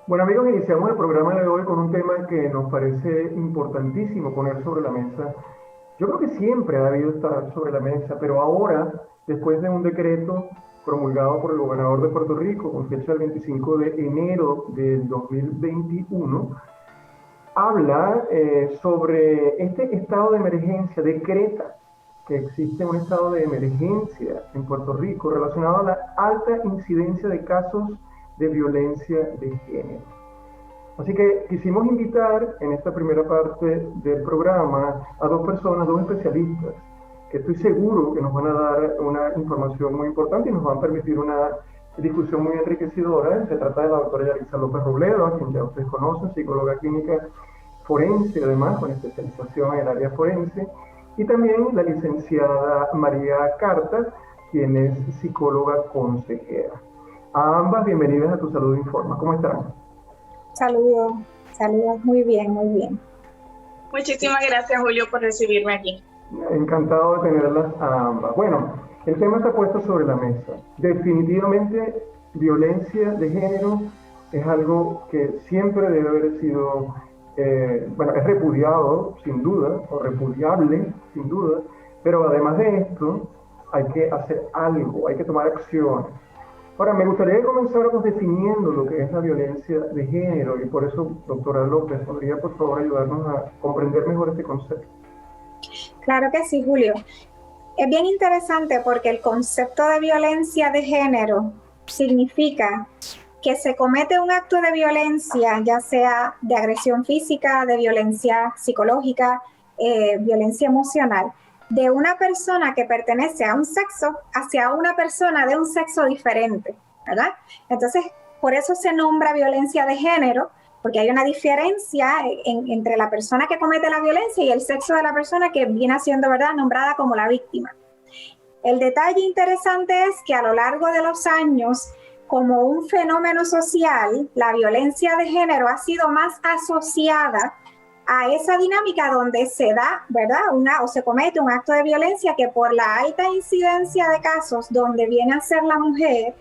Bueno amigos, iniciamos el programa de hoy con un tema que nos parece importantísimo poner sobre la mesa. Yo creo que siempre ha debido estar sobre la mesa, pero ahora, después de un decreto promulgado por el gobernador de Puerto Rico con fecha del 25 de enero del 2021, habla sobre este estado de emergencia, decreta que existe un estado de emergencia en Puerto Rico relacionado a la alta incidencia de casos de violencia de género. Así que quisimos invitar en esta primera parte del programa a dos personas, dos especialistas, que estoy seguro que nos van a dar una información muy importante y nos van a permitir una discusión muy enriquecedora. Se trata de la doctora Yalitza López Robledo, a quien ya ustedes conocen, psicóloga clínica forense, además con especialización en el área forense, y también la licenciada María Carta, quien es psicóloga consejera. A ambas, bienvenidas a Tu Salud Informa. ¿Cómo están? Saludos, muy bien, muy bien. Muchísimas gracias, Julio, por recibirme aquí. Encantado de tenerlas a ambas. Bueno, el tema está puesto sobre la mesa. Definitivamente, violencia de género es algo que siempre debe haber sido, es repudiado, sin duda, o repudiable, sin duda, pero además de esto, hay que hacer algo, hay que tomar acciones. Ahora, me gustaría que comenzáramos definiendo lo que es la violencia de género y por eso, doctora López, ¿podría por favor ayudarnos a comprender mejor este concepto? Claro que sí, Julio. Es bien interesante porque el concepto de violencia de género significa que se comete un acto de violencia, ya sea de agresión física, de violencia psicológica, violencia emocional, de una persona que pertenece a un sexo hacia una persona de un sexo diferente, ¿verdad? Entonces, por eso se nombra violencia de género, porque hay una diferencia entre la persona que comete la violencia y el sexo de la persona que viene siendo, ¿verdad?, nombrada como la víctima. El detalle interesante es que a lo largo de los años, como un fenómeno social, la violencia de género ha sido más asociada a esa dinámica donde se da, ¿verdad?, o se comete un acto de violencia que por la alta incidencia de casos donde viene a ser la mujer,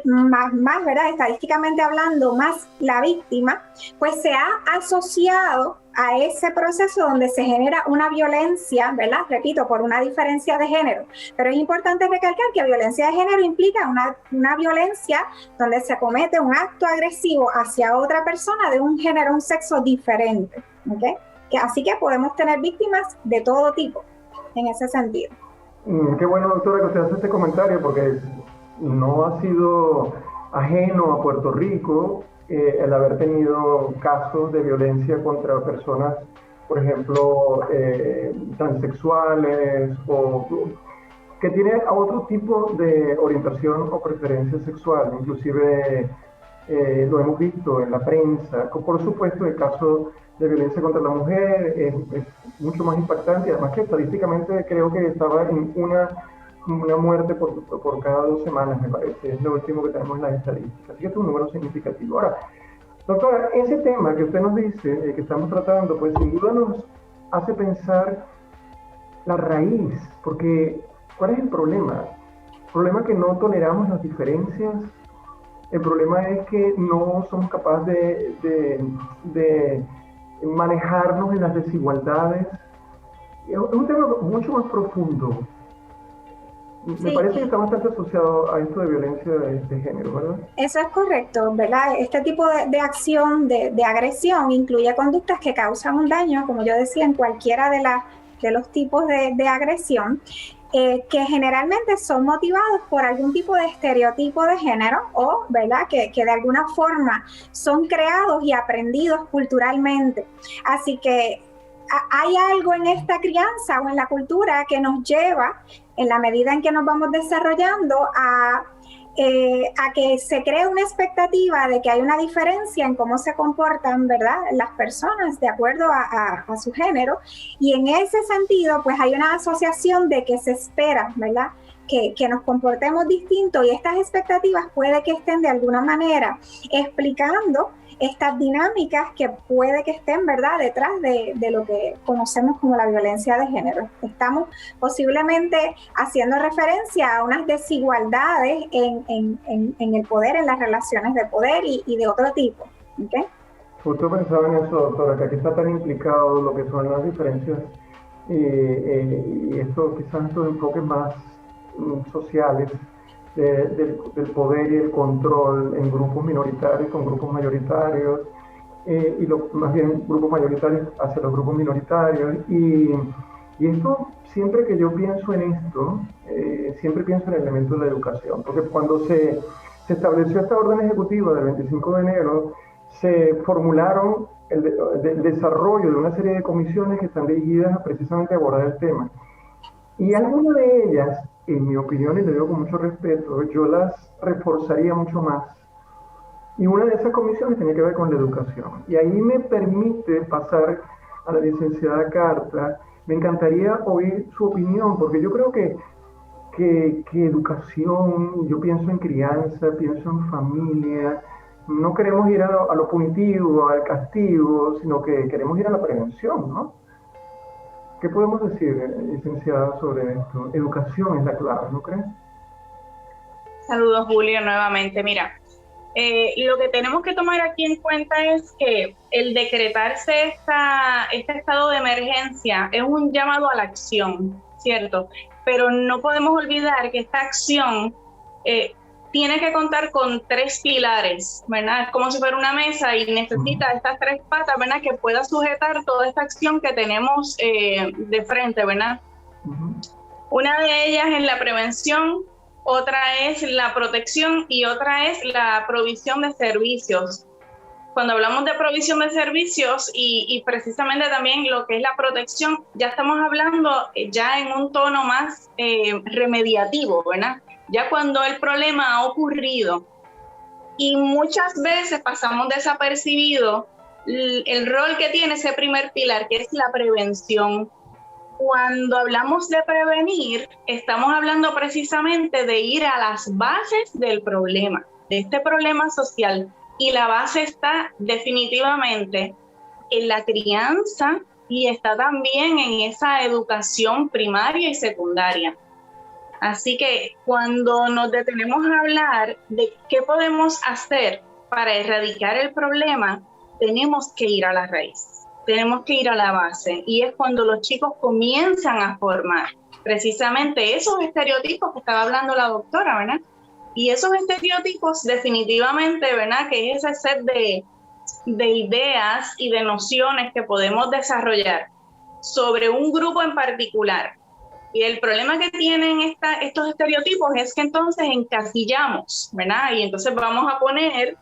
más, ¿verdad?, estadísticamente hablando, más la víctima, pues se ha asociado a ese proceso donde se genera una violencia, ¿verdad?, repito, por una diferencia de género. Pero es importante recalcar que violencia de género implica una violencia donde se comete un acto agresivo hacia otra persona de un género, un sexo diferente, ¿okay? Así que podemos tener víctimas de todo tipo en ese sentido. Qué bueno, doctora, que usted hace este comentario porque no ha sido ajeno a Puerto Rico el haber tenido casos de violencia contra personas, por ejemplo, transexuales o que tienen otro tipo de orientación o preferencia sexual. Inclusive lo hemos visto en la prensa. Por supuesto, el caso de violencia contra la mujer es mucho más impactante, además que estadísticamente creo que estaba en una muerte por cada 2 semanas, me parece. Es lo último que tenemos en las estadísticas. Así que es un número significativo. Ahora, doctora, ese tema que usted nos dice, que estamos tratando, pues sin duda nos hace pensar la raíz, porque ¿cuál es el problema? El problema es que no toleramos las diferencias. El problema es que no somos capaces de manejarnos en las desigualdades. Es un tema mucho más profundo. Me parece que está bastante asociado a esto de violencia de género, ¿verdad? Eso es correcto, ¿verdad? Este tipo de acción, de agresión, incluye conductas que causan un daño, como yo decía, en cualquiera de los tipos de agresión, que generalmente son motivados por algún tipo de estereotipo de género o, ¿verdad?, que de alguna forma son creados y aprendidos culturalmente. Así que hay algo en esta crianza o en la cultura que nos lleva, en la medida en que nos vamos desarrollando, a que se cree una expectativa de que hay una diferencia en cómo se comportan, ¿verdad?, las personas de acuerdo a su género, y en ese sentido pues hay una asociación de que se espera, ¿verdad?, que nos comportemos distinto, y estas expectativas puede que estén de alguna manera explicando estas dinámicas que puede que estén, ¿verdad?, detrás de lo que conocemos como la violencia de género. Estamos posiblemente haciendo referencia a unas desigualdades en el poder, en las relaciones de poder y de otro tipo. ¿Okay? Justo pensaba en eso, doctora, que aquí está tan implicado lo que son las diferencias y esto, quizás estos enfoques más sociales del poder y el control en grupos minoritarios con grupos mayoritarios más bien grupos mayoritarios hacia los grupos minoritarios y esto, siempre que yo pienso en esto, siempre pienso en el elemento de la educación, porque cuando se estableció esta orden ejecutiva del 25 de enero, se formularon el desarrollo de una serie de comisiones que están dirigidas a precisamente a abordar el tema. Y algunas de ellas, en mi opinión, y le digo con mucho respeto, yo las reforzaría mucho más. Y una de esas comisiones tenía que ver con la educación. Y ahí me permite pasar a la licenciada Carta. Me encantaría oír su opinión, porque yo creo que educación, yo pienso en crianza, pienso en familia, no queremos ir a lo punitivo, al castigo, sino que queremos ir a la prevención, ¿no? ¿Qué podemos decir, licenciada, sobre esto? Educación es la clave, ¿no crees? Saludos, Julio, nuevamente. Mira, lo que tenemos que tomar aquí en cuenta es que el decretarse este estado de emergencia es un llamado a la acción, ¿cierto? Pero no podemos olvidar que esta acción tiene que contar con 3 pilares, ¿verdad? Es como si fuera una mesa y necesita estas 3 patas, ¿verdad? Que pueda sujetar toda esta acción que tenemos de frente, ¿verdad? Una de ellas es la prevención, otra es la protección y otra es la provisión de servicios. Cuando hablamos de provisión de servicios y precisamente también lo que es la protección, ya estamos hablando ya en un tono más remediativo, ¿verdad? Ya cuando el problema ha ocurrido y muchas veces pasamos desapercibido el rol que tiene ese primer pilar, que es la prevención. Cuando hablamos de prevenir, estamos hablando precisamente de ir a las bases del problema, de este problema social. Y la base está definitivamente en la crianza y está también en esa educación primaria y secundaria. Así que cuando nos detenemos a hablar de qué podemos hacer para erradicar el problema, tenemos que ir a la raíz. Tenemos que ir a la base y es cuando los chicos comienzan a formar precisamente esos estereotipos que estaba hablando la doctora, ¿verdad? Y esos estereotipos definitivamente, ¿verdad? Que es ese set de ideas y de nociones que podemos desarrollar sobre un grupo en particular. Y el problema que tienen estos estereotipos es que entonces encasillamos, ¿verdad? Y entonces vamos a poner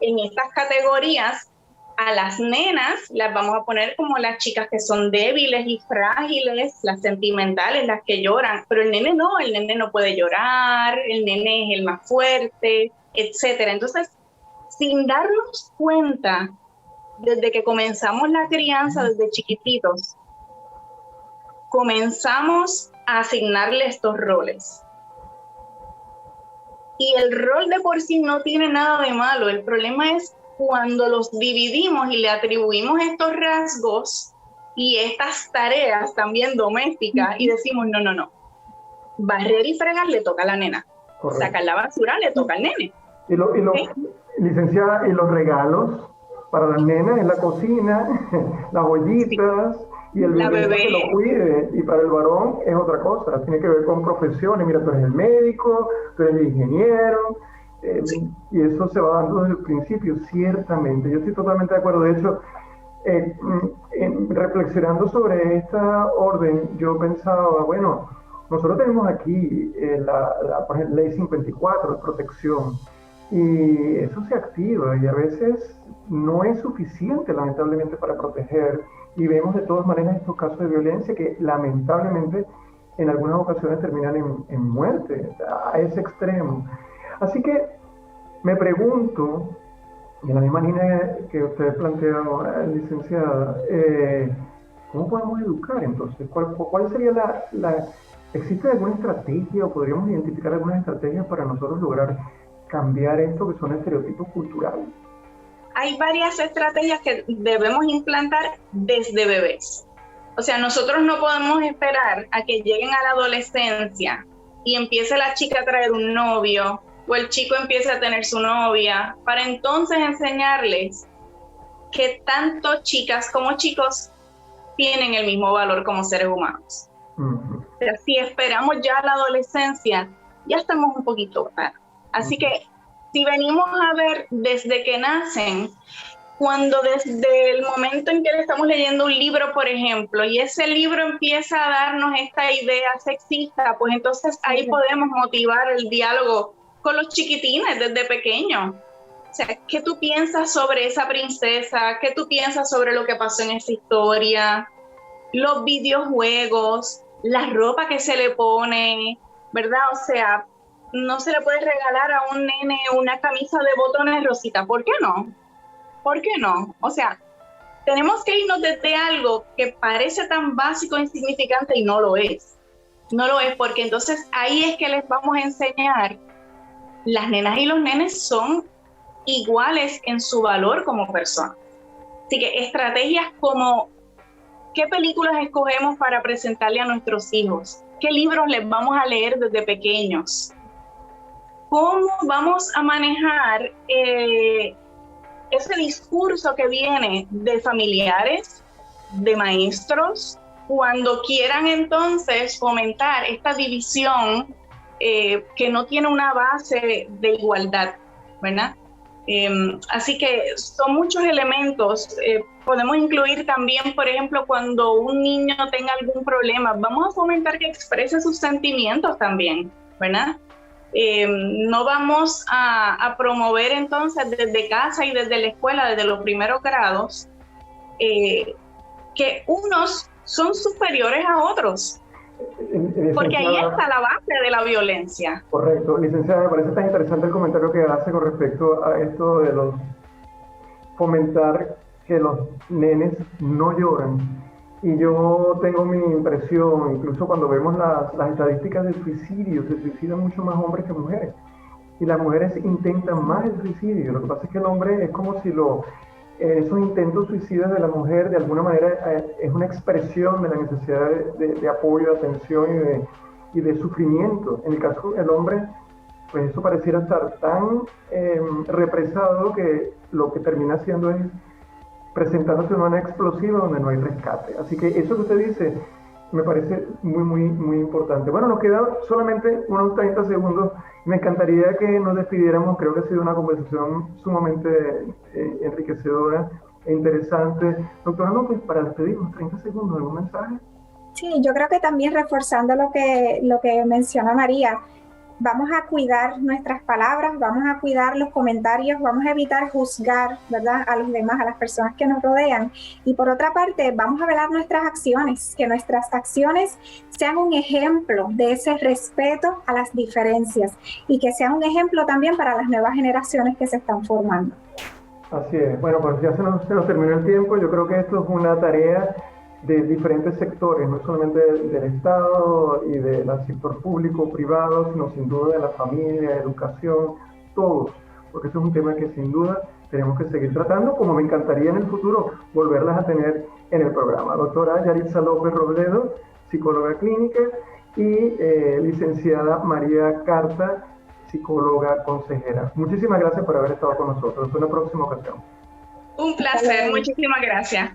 en estas categorías a las nenas, las vamos a poner como las chicas que son débiles y frágiles, las sentimentales, las que lloran, pero el nene no puede llorar, el nene es el más fuerte, etcétera. Entonces, sin darnos cuenta, desde que comenzamos la crianza, desde chiquititos, comenzamos a asignarle estos roles. Y el rol de por sí no tiene nada de malo, el problema es cuando los dividimos y le atribuimos estos rasgos y estas tareas también domésticas y decimos, no, barrer y fregar le toca a la nena, correcto. Sacar la basura le toca al nene. Licenciada, y los regalos para las nenas en la cocina, las ollitas y el bebé que lo cuide, y para el varón es otra cosa, tiene que ver con profesiones, mira, tú eres el médico, tú eres el ingeniero. Y eso se va dando desde el principio, ciertamente. Yo estoy totalmente de acuerdo. De hecho, reflexionando sobre esta orden, yo pensaba, bueno, nosotros tenemos aquí por ejemplo, Ley 54 de protección, y eso se activa y a veces no es suficiente, lamentablemente, para proteger. Y vemos de todas maneras estos casos de violencia que lamentablemente en algunas ocasiones terminan en muerte, a ese extremo. Así que me pregunto, en la misma línea que usted plantea, licenciada, ¿cómo podemos educar entonces? ¿Cuál sería ¿existe alguna estrategia o podríamos identificar algunas estrategias para nosotros lograr cambiar esto que son estereotipos culturales? Hay varias estrategias que debemos implantar desde bebés. O sea, nosotros no podemos esperar a que lleguen a la adolescencia y empiece la chica a traer un novio, o el chico empieza a tener su novia, para entonces enseñarles que tanto chicas como chicos tienen el mismo valor como seres humanos. O sea, si esperamos ya la adolescencia, ya estamos un poquito tarde. Así que si venimos a ver desde que nacen, cuando desde el momento en que le estamos leyendo un libro, por ejemplo, y ese libro empieza a darnos esta idea sexista, pues entonces ahí podemos motivar el diálogo con los chiquitines desde pequeños. O sea, ¿qué tú piensas sobre esa princesa? ¿Qué tú piensas sobre lo que pasó en esa historia? Los videojuegos, la ropa que se le pone, ¿verdad? O sea, no se le puede regalar a un nene una camisa de botones rosita. ¿Por qué no? ¿Por qué no? O sea, tenemos que irnos desde algo que parece tan básico e insignificante y no lo es. No lo es, porque entonces ahí es que les vamos a enseñar, las nenas y los nenes son iguales en su valor como personas. Así que estrategias como qué películas escogemos para presentarle a nuestros hijos, qué libros les vamos a leer desde pequeños, cómo vamos a manejar ese discurso que viene de familiares, de maestros, cuando quieran entonces fomentar esta división que no tiene una base de igualdad, ¿verdad? Así que son muchos elementos. Podemos incluir también, por ejemplo, cuando un niño tenga algún problema, vamos a fomentar que exprese sus sentimientos también, ¿verdad? No vamos a promover entonces desde casa y desde la escuela, desde los primeros grados, que unos son superiores a otros, porque ahí está la base de la violencia. Correcto. Licenciada, me parece tan interesante el comentario que hace con respecto a esto de fomentar que los nenes no lloran. Y yo tengo mi impresión, incluso cuando vemos las estadísticas de suicidio, se suicidan mucho más hombres que mujeres. Y las mujeres intentan más el suicidio. Lo que pasa es que el hombre es como si esos intentos suicidas de la mujer de alguna manera es una expresión de la necesidad de apoyo, de atención y de sufrimiento. En el caso del hombre, pues eso pareciera estar tan represado que lo que termina haciendo es presentándose de una manera explosiva donde no hay rescate. Así que eso que usted dice me parece muy, muy, muy importante. Bueno, nos queda solamente unos 30 segundos. Me encantaría que nos despidiéramos. Creo que ha sido una conversación sumamente enriquecedora e interesante. Doctora López, para despedirnos, 30 segundos, ¿algún mensaje? Sí, yo creo que también reforzando lo que menciona María, vamos a cuidar nuestras palabras, vamos a cuidar los comentarios, vamos a evitar juzgar, ¿verdad?, a los demás, a las personas que nos rodean. Y por otra parte, vamos a velar nuestras acciones, que nuestras acciones sean un ejemplo de ese respeto a las diferencias y que sean un ejemplo también para las nuevas generaciones que se están formando. Así es. Bueno, pues ya se nos terminó el tiempo. Yo creo que esto es una tarea de diferentes sectores, no solamente del Estado y del sector público, privado, sino sin duda de la familia, educación, todos, porque eso es un tema que sin duda tenemos que seguir tratando, como me encantaría en el futuro volverlas a tener en el programa. Doctora Yaritza López Robledo, psicóloga clínica, y licenciada María Carta, psicóloga consejera. Muchísimas gracias por haber estado con nosotros. Hasta una próxima ocasión. Un placer, muchísimas gracias.